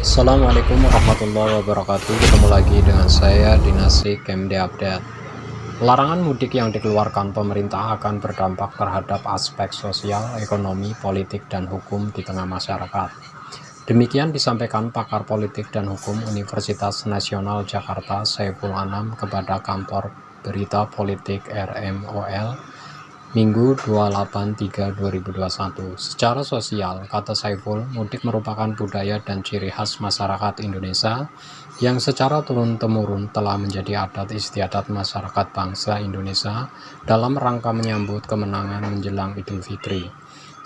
Assalamualaikum warahmatullahi wabarakatuh. Ketemu lagi dengan saya Dinasik MD Update. Larangan mudik yang dikeluarkan pemerintah akan berdampak terhadap aspek sosial, ekonomi, politik, dan hukum di tengah masyarakat. Demikian disampaikan pakar politik dan hukum Universitas Nasional Jakarta Saiful Anam kepada kantor berita politik RMOL Minggu 28/3/2021. Secara sosial, kata Saiful, mudik merupakan budaya dan ciri khas masyarakat Indonesia yang secara turun-temurun telah menjadi adat istiadat masyarakat bangsa Indonesia dalam rangka menyambut kemenangan menjelang Idul Fitri.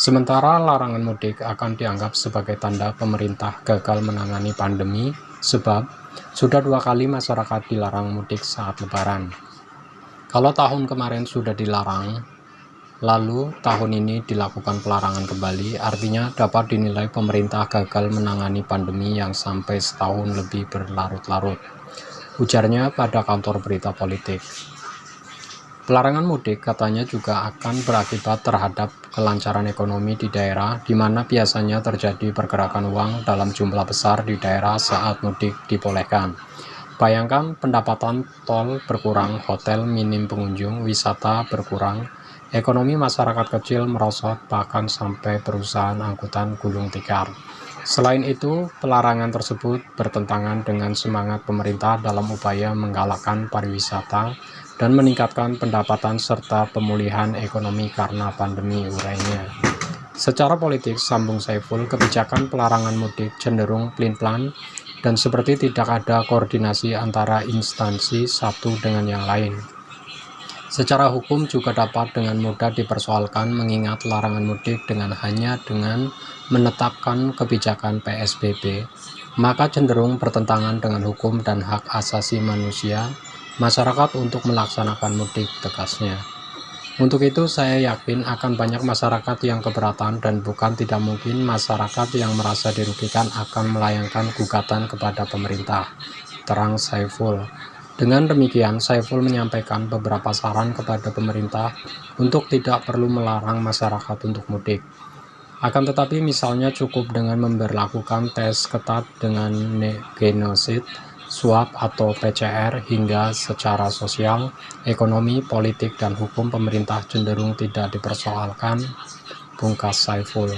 Sementara larangan mudik akan dianggap sebagai tanda pemerintah gagal menangani pandemi, sebab sudah 2 kali masyarakat dilarang mudik saat Lebaran. Kalau tahun kemarin sudah dilarang, lalu tahun ini dilakukan pelarangan kembali, artinya dapat dinilai pemerintah gagal menangani pandemi yang sampai setahun lebih berlarut-larut, ujarnya pada kantor berita politik. Pelarangan mudik katanya juga akan berakibat terhadap kelancaran ekonomi di daerah, di mana biasanya terjadi pergerakan uang dalam jumlah besar di daerah saat mudik dibolehkan. Bayangkan pendapatan tol berkurang, hotel minim pengunjung, wisata berkurang, ekonomi masyarakat kecil merosot, bahkan sampai perusahaan angkutan gulung tikar. Selain itu, pelarangan tersebut bertentangan dengan semangat pemerintah dalam upaya menggalakkan pariwisata dan meningkatkan pendapatan serta pemulihan ekonomi karena pandemi, urainya. Secara politik, sambung Saiful, kebijakan pelarangan mudik cenderung pelin-pelan dan seperti tidak ada koordinasi antara instansi satu dengan yang lain. Secara hukum juga dapat dengan mudah dipersoalkan, mengingat larangan mudik hanya dengan menetapkan kebijakan PSBB, maka cenderung bertentangan dengan hukum dan hak asasi manusia masyarakat untuk melaksanakan mudik, tegasnya. Untuk itu saya yakin akan banyak masyarakat yang keberatan dan bukan tidak mungkin masyarakat yang merasa dirugikan akan melayangkan gugatan kepada pemerintah, terang Saiful. Dengan demikian, Saiful menyampaikan beberapa saran kepada pemerintah untuk tidak perlu melarang masyarakat untuk mudik. Akan tetapi misalnya cukup dengan memberlakukan tes ketat dengan genosit, swab atau PCR, hingga secara sosial, ekonomi, politik, dan hukum pemerintah cenderung tidak dipersoalkan, pungkas Saiful.